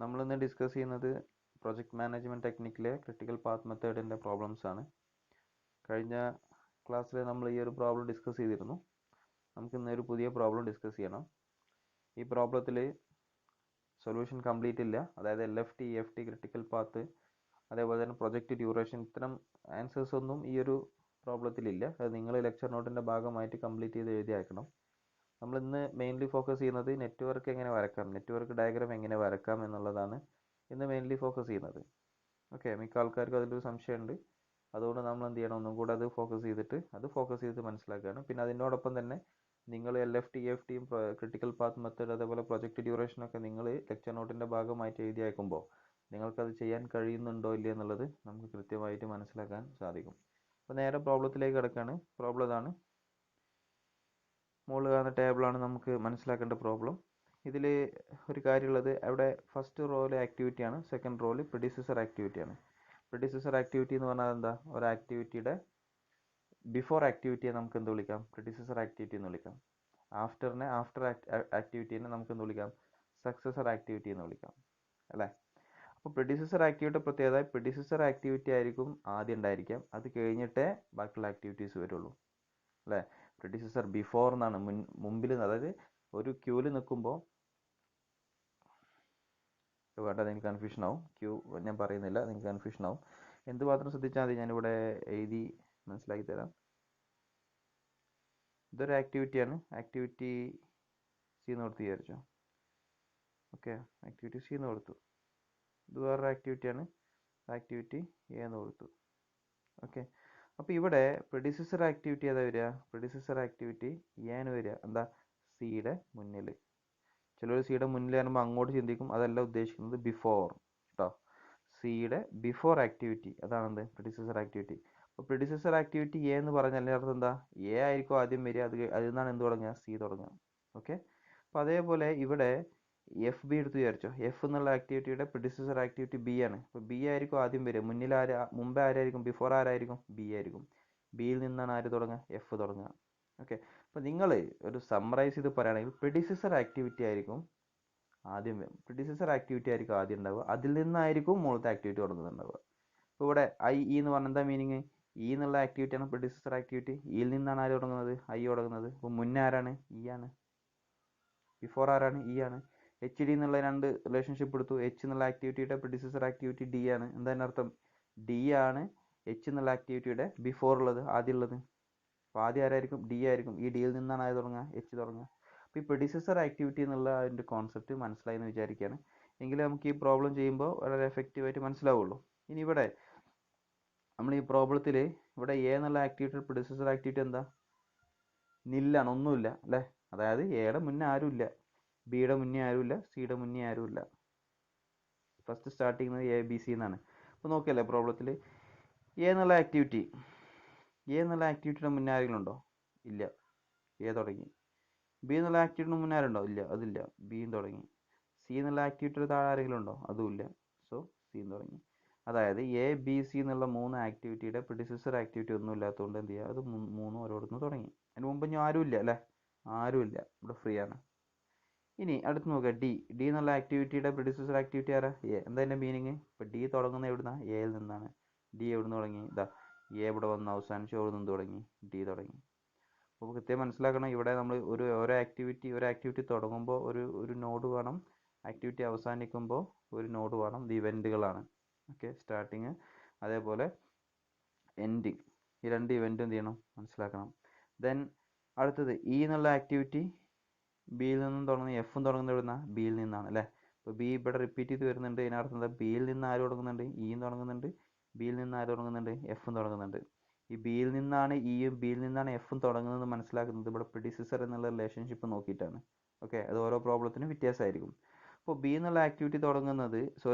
നമ്മളിന്ന് ഡിസ്കസ് ചെയ്യുന്നത് project management ടെക്നിക്കിലെ ക്രിട്ടിക്കൽ പാത്ത് മെത്തേഡിൻ്റെ പ്രോബ്ലംസ് ആണ്. കഴിഞ്ഞ ക്ലാസ്സിൽ നമ്മൾ ഈ ഒരു പ്രോബ്ലം ഡിസ്കസ് ചെയ്തിരുന്നു. നമുക്ക് ഇന്നൊരു പുതിയ പ്രോബ്ലം ഡിസ്കസ് ചെയ്യണം. ഈ പ്രോബ്ലത്തിൽ സൊല്യൂഷൻ കംപ്ലീറ്റ് ഇല്ല, അതായത് LFT, EFT, ക്രിട്ടിക്കൽ പാത്ത്, അതേപോലെ തന്നെ പ്രൊജക്റ്റ് ഡ്യൂറേഷൻ, ഇത്തരം ആൻസേഴ്സ് ഒന്നും ഈ ഒരു പ്രോബ്ലത്തിലില്ല. അത് നിങ്ങൾ ലെക്ചർ നോട്ടിൻ്റെ ഭാഗമായിട്ട് കംപ്ലീറ്റ് ചെയ്ത് എഴുതി അയക്കണം. നമ്മൾ ഇന്ന് മെയിൻലി ഫോക്കസ് ചെയ്യുന്നത് നെറ്റ്വർക്ക് എങ്ങനെ വരക്കാം, നെറ്റ്വർക്ക് ഡയഗ്രാം എങ്ങനെ വരക്കാം എന്നുള്ളതാണ് ഇന്ന് മെയിൻലി ഫോക്കസ് ചെയ്യുന്നത്. ഓക്കെ, മിക്ക ആൾക്കാർക്കും അതിലൊരു സംശയമുണ്ട്. അതുകൊണ്ട് നമ്മൾ എന്ത് ചെയ്യണം, ഒന്നും കൂടെ അത് ഫോക്കസ് ചെയ്തിട്ട് മനസ്സിലാക്കുകയാണ്. പിന്നെ അതിനോടൊപ്പം തന്നെ നിങ്ങൾ LFT, EFTയും ക്രിട്ടിക്കൽ പാത്ത് മെത്തേഡ്, അതേപോലെ പ്രൊജക്റ്റ് ഡ്യൂറേഷനൊക്കെ നിങ്ങൾ ലെക്ചർ നോട്ടിൻ്റെ ഭാഗമായിട്ട് എഴുതി അയക്കുമ്പോൾ നിങ്ങൾക്കത് ചെയ്യാൻ കഴിയുന്നുണ്ടോ ഇല്ല എന്നുള്ളത് നമുക്ക് കൃത്യമായിട്ട് മനസ്സിലാക്കാൻ സാധിക്കും. അപ്പോൾ നേരെ പ്രോബ്ലത്തിലേക്ക് കിടക്കുകയാണ്. പ്രോബ്ലം ഇതാണ്. മുകളിൽ കാണുന്ന ടേബിളാണ് നമുക്ക് മനസ്സിലാക്കേണ്ട പ്രോബ്ലം. ഇതിൽ ഒരു കാര്യമുള്ളത്, അവിടെ ഫസ്റ്റ് റോയിൽ ആക്ടിവിറ്റിയാണ്, സെക്കൻഡ് റോയിൽ പ്രിഡിസസർ ആക്ടിവിറ്റിയാണ്. പ്രിഡിസസർ ആക്ടിവിറ്റി എന്ന് പറഞ്ഞാൽ എന്താ? ഒരു ആക്ടിവിറ്റിയുടെ ബിഫോർ ആക്ടിവിറ്റിയെ നമുക്ക് എന്ത് വിളിക്കാം? പ്രിഡിസസർ ആക്ടിവിറ്റി എന്ന് വിളിക്കാം. ആഫ്റ്റർ ആക്ടിവിറ്റീനെ നമുക്ക് എന്ത് വിളിക്കാം? സക്സസർ ആക്ടിവിറ്റി എന്ന് വിളിക്കാം, അല്ലേ? അപ്പോൾ പ്രിഡിസസർ ആക്ടിവിറ്റി പ്രത്യേകത, പ്രിഡിസസർ ആക്ടിവിറ്റി ആയിരിക്കും ആദ്യം ഉണ്ടായിരിക്കാം, അത് കഴിഞ്ഞിട്ടേ ബാക്കിയുള്ള ആക്ടിവിറ്റീസ് വരുള്ളൂ, അല്ലേ? പ്രിഡിസസർ ബിഫോർ എന്നാണ്, മുമ്പിൽ, അതായത് ഒരു ക്യൂവിൽ നിൽക്കുമ്പോൾ, വേണ്ട നിങ്ങൾക്ക് കൺഫ്യൂഷൻ ആവും. ക്യൂ ഞാൻ പറയുന്നില്ല, നിങ്ങൾക്ക് കൺഫ്യൂഷൻ ആവും. എന്തുമാത്രം ശ്രദ്ധിച്ചാൽ മതി, ഞാനിവിടെ എഴുതി മനസ്സിലാക്കി തരാം. ഇതൊരു ആക്ടിവിറ്റിയാണ്. ആക്ടിവിറ്റി സി എന്ന് കൊടുത്ത് വിചാരിച്ചോ. ഓക്കെ, ആക്ടിവിറ്റി സി എന്ന് കൊടുത്തു. ഇത് വേറൊരു ആക്ടിവിറ്റിയാണ്, ആക്ടിവിറ്റി എ എന്ന് കൊടുത്തു. ഓക്കെ, അപ്പോൾ ഇവിടെ പ്രിഡിസസർ ആക്ടിവിറ്റി ഏതാ വരിക? പ്രിഡിസസർ ആക്ടിവിറ്റി എന്ന് വരിക എന്താ? സിയുടെ മുന്നിൽ. ചിലർ സിയുടെ മുന്നിൽ പറയുമ്പോൾ അങ്ങോട്ട് ചിന്തിക്കും, അതല്ല ഉദ്ദേശിക്കുന്നത്, ബിഫോർ കേട്ടോ. സിയുടെ ബിഫോർ ആക്ടിവിറ്റി, അതാണെന്ത്? പ്രിഡിസസർ ആക്ടിവിറ്റി. അപ്പോൾ പ്രിഡിസസർ ആക്ടിവിറ്റി എ എന്ന് പറഞ്ഞാൽ അർത്ഥം എന്താ? എ ആയിരിക്കും ആദ്യം വരിക, അതിൽ നിന്നാണ് എന്ത് തുടങ്ങുക? സി തുടങ്ങുക. ഓക്കെ, അപ്പോൾ അതേപോലെ ഇവിടെ FB എടുത്ത് വിചാരിച്ചോ. എഫ് എന്നുള്ള ആക്ടിവിറ്റിയുടെ പ്രിഡിസസർ ആക്ടിവിറ്റി ബി ആണ്. അപ്പോൾ ബി ആയിരിക്കും ആദ്യം വരിക. മുമ്പേ ആരായിരിക്കും? ബിഫോർ ആരായിരിക്കും? ബി ആയിരിക്കും. ബിയിൽ നിന്നാണ് ആര് തുടങ്ങുക? എഫ് തുടങ്ങുക. ഓക്കെ, അപ്പോൾ നിങ്ങൾ ഒരു സമ്മറൈസ് ചെയ്ത് പറയുകയാണെങ്കിൽ പ്രിഡിസസർ ആക്ടിവിറ്റി ആയിരിക്കും ആദ്യം ഉണ്ടാവുക, അതിൽ നിന്നായിരിക്കും മുകളിലത്തെ ആക്ടിവിറ്റി തുടങ്ങുന്നുണ്ടാവുക. ഇപ്പോൾ ഇവിടെ IE എന്ന് പറഞ്ഞാൽ എന്താ മീനിങ്? ഇ എന്നുള്ള ആക്ടിവിറ്റിയാണ് പ്രിഡിസസർ ആക്ടിവിറ്റി. ഇയിൽ നിന്നാണ് ആര് തുടങ്ങുന്നത്? ഐ തുടങ്ങുന്നത്. അപ്പോൾ മുന്നേ ആരാണ്? ഇ ആണ്. ബിഫോർ ആരാണ്? ഇ ആണ്. HD എന്നുള്ള രണ്ട് റിലേഷൻഷിപ്പ് എടുത്തു. H എന്നുള്ള ആക്ടിവിറ്റിയുടെ പ്രിഡിസസർ ആക്ടിവിറ്റി D ആണ്. എന്താ അർത്ഥം? D ആണ് H എന്നുള്ള ആക്ടിവിറ്റിയുടെ ബിഫോർ ഉള്ളത്, ആദ്യം ഉള്ളത്. അപ്പോൾ ആദ്യം ആരായിരിക്കും? D ആയിരിക്കും. ഈ ഡിയിൽ നിന്നാണ് ആര് തുടങ്ങുക? H തുടങ്ങുക. അപ്പോൾ ഈ പ്രിഡിസസർ ആക്ടിവിറ്റി എന്നുള്ള അതിൻ്റെ കോൺസെപ്റ്റ് മനസ്സിലായി എന്ന് വിചാരിക്കുകയാണ്. എങ്കിലും നമുക്ക് ഈ പ്രോബ്ലം ചെയ്യുമ്പോൾ വളരെ എഫക്റ്റീവായിട്ട് മനസ്സിലാവുള്ളൂ. ഇനി ഇവിടെ നമ്മൾ ഈ പ്രോബ്ലത്തിൽ ഇവിടെ എ എന്നുള്ള ആക്ടിവിറ്റിയുടെ പ്രിഡിസസർ ആക്ടിവിറ്റി എന്താ? നില്ലാണ്, ഒന്നുമില്ല, അല്ലേ? അതായത് എയുടെ മുന്നേ ആരുമില്ല, ബിയുടെ മുന്നേ ആരുമില്ല, സിയുടെ മുന്നേ ആരുമില്ല. ഫസ്റ്റ് സ്റ്റാർട്ട് ചെയ്യുന്നത് ABC എന്നാണ്. അപ്പോൾ നോക്കിയല്ലേ പ്രോബ്ലത്തിൽ എ എന്നുള്ള ആക്ടിവിറ്റിയുടെ മുന്നേ ആരെങ്കിലും ഉണ്ടോ? ഇല്ല, എ തുടങ്ങി. ബി എന്നുള്ള ആക്ടിവിറ്റിയുടെ മുന്നേ ആരുണ്ടോ? ഇല്ല, അതില്ല, ബിയും തുടങ്ങി. സി എന്നുള്ള ആക്ടിവിറ്റിയുടെ താഴെ ആരെങ്കിലും ഉണ്ടോ? അതുമില്ല, സോ സിയും തുടങ്ങി. അതായത് ABC എന്നുള്ള മൂന്ന് ആക്ടിവിറ്റിയുടെ പ്രിഡിസസർ ആക്ടിവിറ്റി ഒന്നും ഇല്ലാത്തതുകൊണ്ട് എന്ത് ചെയ്യുക? അത് മൂന്നും ഓരോടുന്ന് തുടങ്ങി. അതിന് മുമ്പ് ഇനി ആരുമില്ല, അല്ലേ? ആരുമില്ല, ഇവിടെ ഫ്രീ ആണ്. ഇനി അടുത്ത് നോക്കുക, ഡി എന്നുള്ള ആക്ടിവിറ്റിയുടെ പ്രിഡിസസർ ആക്ടിവിറ്റി ആരാ? എ. എന്താ അതിൻ്റെ മീനിങ്? ഇപ്പോൾ ഡി തുടങ്ങുന്നത് എവിടുന്നാ? എയിൽ നിന്നാണ്. ഡി എവിടുന്ന് തുടങ്ങി? ഇതാ എ ഇവിടെ വന്ന് അവസാനിച്ചു, എവിടെ നിന്ന് തുടങ്ങി? ഡി തുടങ്ങി. അപ്പോൾ കൃത്യം മനസ്സിലാക്കണം, ഇവിടെ നമ്മൾ ഓരോ ആക്ടിവിറ്റി തുടങ്ങുമ്പോൾ ഒരു നോഡ് വേണം, ആക്ടിവിറ്റി അവസാനിക്കുമ്പോൾ ഒരു നോഡ് വേണം. ഇത് ഇവൻറ്റുകളാണ്. ഓക്കെ, സ്റ്റാർട്ടിങ് അതേപോലെ എൻഡിങ്, ഈ രണ്ട് ഇവൻറ്റും എന്ത് ചെയ്യണം? മനസ്സിലാക്കണം. ദെൻ അടുത്തത് എന്നുള്ള ആക്ടിവിറ്റി ബിയിൽ നിന്നും തുടങ്ങുന്ന, എഫും തുടങ്ങുന്നത് എവിടുന്ന? ബിയിൽ നിന്നാണ്, അല്ലേ? ഇപ്പോൾ ബി ഇവിടെ റിപ്പീറ്റ് ചെയ്ത് വരുന്നുണ്ട്. ഇതിനർത്ഥം എന്താ? ബിയിൽ നിന്ന് ആര് തുടങ്ങുന്നുണ്ട്? ഇയും തുടങ്ങുന്നുണ്ട്. ബിയിൽ നിന്ന് ആര് തുടങ്ങുന്നുണ്ട്? എഫും തുടങ്ങുന്നുണ്ട്. ഈ ബിയിൽ നിന്നാണ് ഇയും ബിയിൽ നിന്നാണ് എഫും തുടങ്ങുന്നത് മനസ്സിലാക്കുന്നത് ഇവിടെ പ്രിഡിസസർ എന്നുള്ള റിലേഷൻഷിപ്പ് നോക്കിയിട്ടാണ്. ഓക്കെ, അത് ഓരോ പ്രോബ്ലത്തിനും വ്യത്യാസമായിരിക്കും. അപ്പോൾ ഇ എന്നുള്ള ആക്ടിവിറ്റി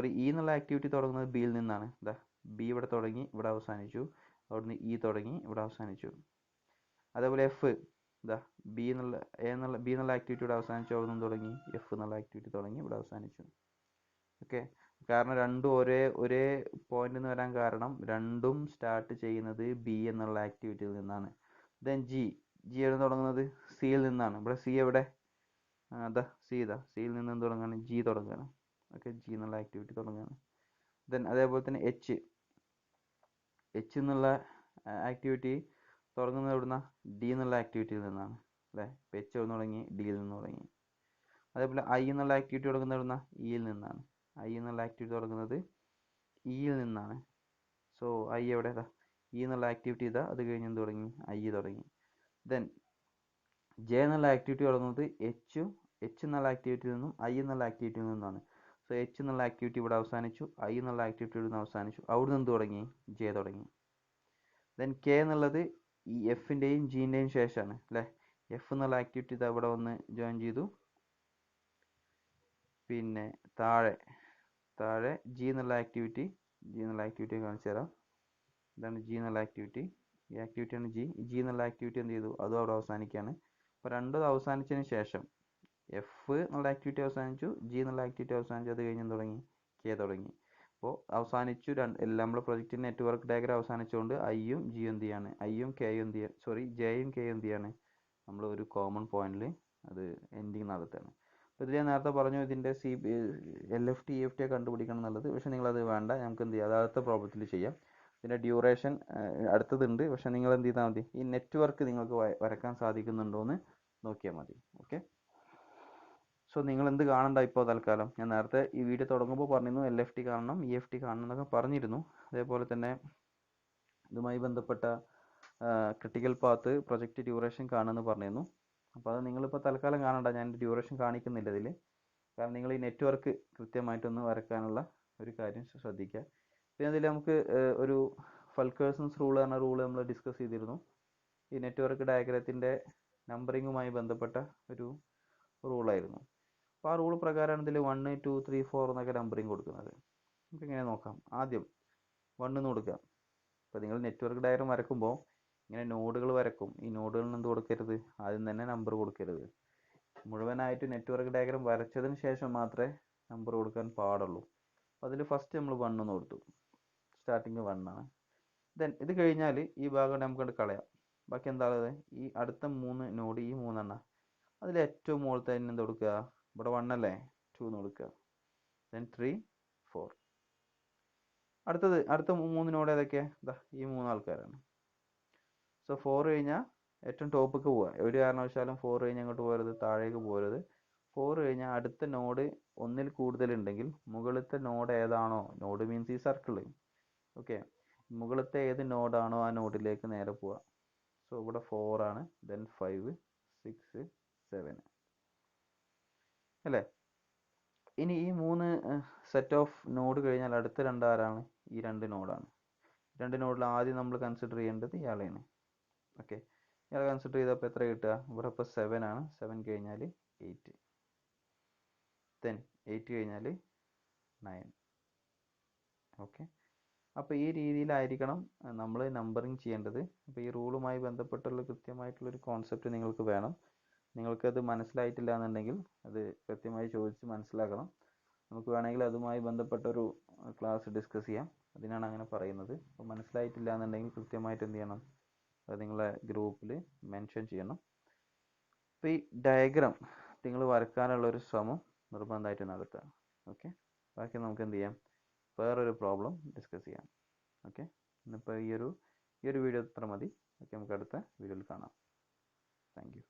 തുടങ്ങുന്നത് ബിയിൽ നിന്നാണ്. ഇതാ ബി ഇവിടെ തുടങ്ങി, ഇവിടെ അവസാനിച്ചു. അവിടുന്ന് ഇ തുടങ്ങി, ഇവിടെ അവസാനിച്ചു. അതേപോലെ എഫ്, ഇതാ ബി എന്നുള്ള ആക്ടിവിറ്റി ഇവിടെ അവസാനിച്ചു, അവിടെ നിന്ന് തുടങ്ങി. എഫ് എന്നുള്ള ആക്ടിവിറ്റി തുടങ്ങി, ഇവിടെ അവസാനിച്ചു. ഓക്കെ, കാരണം രണ്ടും ഒരേ പോയിന്റ് എന്ന് വരാൻ കാരണം രണ്ടും സ്റ്റാർട്ട് ചെയ്യുന്നത് ബി എന്നുള്ള ആക്ടിവിറ്റിയിൽ നിന്നാണ്. ദെൻ ജി ആണ് തുടങ്ങുന്നത് സിയിൽ നിന്നാണ്. ഇവിടെ സി എവിടെ? സിയിൽ നിന്ന് തുടങ്ങുകയാണ്, ജി തുടങ്ങുകയാണ്. ഓക്കെ, ജി എന്നുള്ള ആക്ടിവിറ്റി തുടങ്ങുകയാണ്. ദെൻ അതേപോലെ തന്നെ എച്ച് എന്നുള്ള ആക്ടിവിറ്റി തുടങ്ങുന്നത് എവിടുന്ന, ഡി എന്നുള്ള ആക്ടിവിറ്റിയിൽ നിന്നാണ് അല്ലേ. ഇപ്പം എച്ച് എവിടെ നിന്ന് തുടങ്ങി, ഡിയിൽ നിന്ന് തുടങ്ങി. അതേപോലെ ഐ എന്നുള്ള ആക്ടിവിറ്റി തുടങ്ങുന്നത് എവിടുന്ന, ഇയിൽ നിന്നാണ്. ഐ എന്നുള്ള ആക്ടിവിറ്റി തുടങ്ങുന്നത് ഇയിൽ നിന്നാണ്. സോ ഐ എവിടെ, ഇ എന്നുള്ള ആക്ടിവിറ്റി ഇതാ, അത് കഴിഞ്ഞ് എന്ത് തുടങ്ങി, ഐ തുടങ്ങി. ദെൻ ജെ എന്നുള്ള ആക്ടിവിറ്റി തുടങ്ങുന്നത് എച്ച് എന്നുള്ള ആക്ടിവിറ്റിയിൽ നിന്നും ഐ എന്നുള്ള ആക്ടിവിറ്റിയിൽ നിന്നാണ്. സോ എച്ച് എന്നുള്ള ആക്ടിവിറ്റി ഇവിടെ അവസാനിച്ചു, ഐ എന്നുള്ള ആക്ടിവിറ്റി ഇവിടെ നിന്ന് അവസാനിച്ചു. അവിടെ നിന്ന് തുടങ്ങി, ജെ തുടങ്ങി. ദെൻ കെ എന്നുള്ളത് ഈ എഫിൻ്റെയും ജിൻ്റെയും ശേഷമാണ് അല്ലേ. എഫ് എന്നുള്ള ആക്ടിവിറ്റി ഇത് അവിടെ വന്ന് ജോയിൻ ചെയ്തു. പിന്നെ താഴെ ജി എന്നുള്ള ആക്ടിവിറ്റി കാണിച്ചു തരാം. ഇതാണ് ജി എന്നുള്ള ആക്ടിവിറ്റി. ഈ ആക്ടിവിറ്റിയാണ് ജി എന്നുള്ള ആക്ടിവിറ്റി എന്ത് ചെയ്തു, അതും അവിടെ അവസാനിക്കുകയാണ്. അപ്പോൾ രണ്ടും അവസാനിച്ചതിന് ശേഷം എഫ് എന്നുള്ള ആക്ടിവിറ്റി അവസാനിച്ചു, ജി എന്നുള്ള ആക്ടിവിറ്റി അവസാനിച്ചു, അത് കഴിഞ്ഞ് തുടങ്ങി, കെ തുടങ്ങി. അപ്പോൾ അവസാനിച്ചു എല്ലാം നമ്മുടെ പ്രൊജക്റ്റിൻ്റെ നെറ്റ്വർക്ക് ഡയഗ്രാം അവസാനിച്ചുകൊണ്ട് ഐയും ജിയും എന്ത് ചെയ്യാണ്, ജെയും കെയും എന്ത് ചെയ്യാണ്, നമ്മൾ ഒരു കോമൺ പോയിന്റിൽ അത് എൻഡിങ് നടത്തുകയാണ്. അപ്പോൾ ഇതിൽ ഞാൻ നേരത്തെ പറഞ്ഞു ഇതിൻ്റെ LFT EFT കണ്ടുപിടിക്കണം എന്നുള്ളത്. പക്ഷേ നിങ്ങളത് വേണ്ട, നമുക്ക് എന്ത് ചെയ്യാം, അത് അടുത്ത പ്രോബ്ലത്തിൽ ചെയ്യാം. ഇതിൻ്റെ ഡ്യൂറേഷൻ അടുത്തതുണ്ട്. പക്ഷേ നിങ്ങൾ എന്ത് ചെയ്താൽ മതി, ഈ നെറ്റ്വർക്ക് നിങ്ങൾക്ക് വരക്കാൻ സാധിക്കുന്നുണ്ടോ എന്ന് നോക്കിയാൽ മതി. ഓക്കെ, സോ നിങ്ങൾ എന്ത് കാണണ്ട ഇപ്പോൾ തൽക്കാലം. ഞാൻ നേരത്തെ ഈ വീഡിയോ തുടങ്ങുമ്പോൾ പറഞ്ഞിരുന്നു LFT കാണണം, EFT കാണണം എന്നൊക്കെ പറഞ്ഞിരുന്നു. അതേപോലെ തന്നെ ഇതുമായി ബന്ധപ്പെട്ട ക്രിട്ടിക്കൽ പാത്ത്, പ്രൊജക്റ്റ് ഡ്യൂറേഷൻ കാണുമെന്ന് പറഞ്ഞിരുന്നു. അപ്പോൾ അത് നിങ്ങളിപ്പോൾ തൽക്കാലം കാണണ്ട, ഞാൻ ഡ്യൂറേഷൻ കാണിക്കുന്നില്ല ഇതിൽ. കാരണം നിങ്ങൾ ഈ നെറ്റ്വർക്ക് കൃത്യമായിട്ടൊന്ന് വരക്കാനുള്ള ഒരു കാര്യം ശ്രദ്ധിക്കുക. പിന്നെ അതിൽ നമുക്ക് ഒരു ഫൾക്കേഴ്സൺസ് റൂൾ എന്ന റൂൾ നമ്മൾ ഡിസ്കസ് ചെയ്തിരുന്നു. ഈ നെറ്റ്വർക്ക് ഡയഗ്രത്തിൻ്റെ നമ്പറിങ്ങുമായി ബന്ധപ്പെട്ട ഒരു റൂളായിരുന്നു. അപ്പോൾ ആ റൂൾ പ്രകാരമാണ് ഇതിൽ 1 2 3 4 എന്നൊക്കെ നമ്പറിങ് കൊടുക്കുന്നത്. നമുക്ക് ഇങ്ങനെ നോക്കാം. ആദ്യം 1 എന്ന് കൊടുക്കുക. അപ്പോൾ നിങ്ങൾ നെറ്റ്വർക്ക് ഡയഗ്രം വരക്കുമ്പോൾ ഇങ്ങനെ നോഡുകൾ വരക്കും. ഈ നോഡുകളിൽ എന്ത് കൊടുക്കരുത്, ആദ്യം തന്നെ നമ്പർ കൊടുക്കരുത്. മുഴുവനായിട്ട് നെറ്റ്വർക്ക് ഡയഗ്രം വരച്ചതിന് ശേഷം മാത്രമേ നമ്പർ കൊടുക്കാൻ പാടുള്ളൂ. അപ്പോൾ അതിൽ ഫസ്റ്റ് നമ്മൾ 1 എന്ന് കൊടുത്തു, സ്റ്റാർട്ടിങ് 1 ആണ്. ദെൻ ഇത് കഴിഞ്ഞാൽ ഈ ഭാഗം നമുക്ക് കളയാം. ബാക്കി എന്താ ഉള്ളത്, ഈ അടുത്ത 3 നോഡ്, ഈ 3 അതിൽ ഏറ്റവും മുകളിലത്തെ തന്നെ എന്ത് കൊടുക്കുക, ഇവിടെ 1 അല്ലേ, 2 എന്ന് കൊടുക്കുക. ദെൻ 3 4. അടുത്ത 3 നോഡ് ഏതൊക്കെയാ, ഇതാ ഈ 3 ആൾക്കാരാണ്. സോ 4 കഴിഞ്ഞാൽ ഏറ്റവും ടോപ്പിക്ക് പോവുക. ഒരു കാരണവശാലും 4 കഴിഞ്ഞാൽ അങ്ങോട്ട് പോകരുത്, താഴേക്ക് പോകരുത്. 4 കഴിഞ്ഞാൽ അടുത്ത നോഡ് ഒന്നിൽ കൂടുതലുണ്ടെങ്കിൽ മുകളിലത്തെ നോഡ് ഏതാണോ, നോഡ് മീൻസ് ഈ സർക്കിൾ, ഓക്കെ, മുകളിലത്തെ ഏത് നോഡാണോ ആ നോഡിലേക്ക് നേരെ പോവുക. സോ ഇവിടെ 4 ആണ്, ദെൻ 5 6 7 അല്ലേ. ഇനി ഈ 3 സെറ്റ് ഓഫ് നോഡ് കഴിഞ്ഞാൽ അടുത്ത 2 ആരാണ്, ഈ 2 നോഡാണ്. 2 നോഡിൽ ആദ്യം നമ്മൾ കൺസിഡർ ചെയ്യേണ്ടത് ഇയാളെയാണ്. ഓക്കെ, ഇയാൾ കൺസിഡർ ചെയ്തപ്പോൾ എത്ര കിട്ടുക, ഇവിടെ ഇപ്പോൾ 7 ആണ്. 7 കഴിഞ്ഞാൽ 8, ദെൻ 8 കഴിഞ്ഞാൽ 9. ഓക്കെ, അപ്പോൾ ഈ രീതിയിലായിരിക്കണം നമ്മൾ നമ്പറിങ് ചെയ്യേണ്ടത്. അപ്പോൾ ഈ റൂളുമായി ബന്ധപ്പെട്ടുള്ള കൃത്യമായിട്ടുള്ളൊരു കോൺസെപ്റ്റ് നിങ്ങൾക്ക് വേണം. നിങ്ങൾക്കത് മനസ്സിലായിട്ടില്ല എന്നുണ്ടെങ്കിൽ അത് കൃത്യമായി ചോദിച്ച് മനസ്സിലാക്കണം. നമുക്ക് വേണമെങ്കിൽ അതുമായി ബന്ധപ്പെട്ടൊരു ക്ലാസ് ഡിസ്കസ് ചെയ്യാം. അതിനാണ് അങ്ങനെ പറയുന്നത്. അപ്പോൾ മനസ്സിലായിട്ടില്ല എന്നുണ്ടെങ്കിൽ കൃത്യമായിട്ട് എന്ത് ചെയ്യണം, അത് നിങ്ങളെ ഗ്രൂപ്പിൽ മെൻഷൻ ചെയ്യണം. അപ്പോൾ ഈ ഡയഗ്രാം നിങ്ങൾ വരക്കാനുള്ളൊരു ശ്രമം നിർബന്ധമായിട്ട് നടത്തുക. ഓക്കെ, ബാക്കി നമുക്ക് എന്ത് ചെയ്യാം, വേറൊരു പ്രോബ്ലം ഡിസ്കസ് ചെയ്യാം. ഓക്കെ, ഇന്നിപ്പോൾ ഈ ഒരു വീഡിയോ ഇത്ര മതി. ഓക്കെ, നമുക്ക് അടുത്ത വീഡിയോയിൽ കാണാം. Thank you.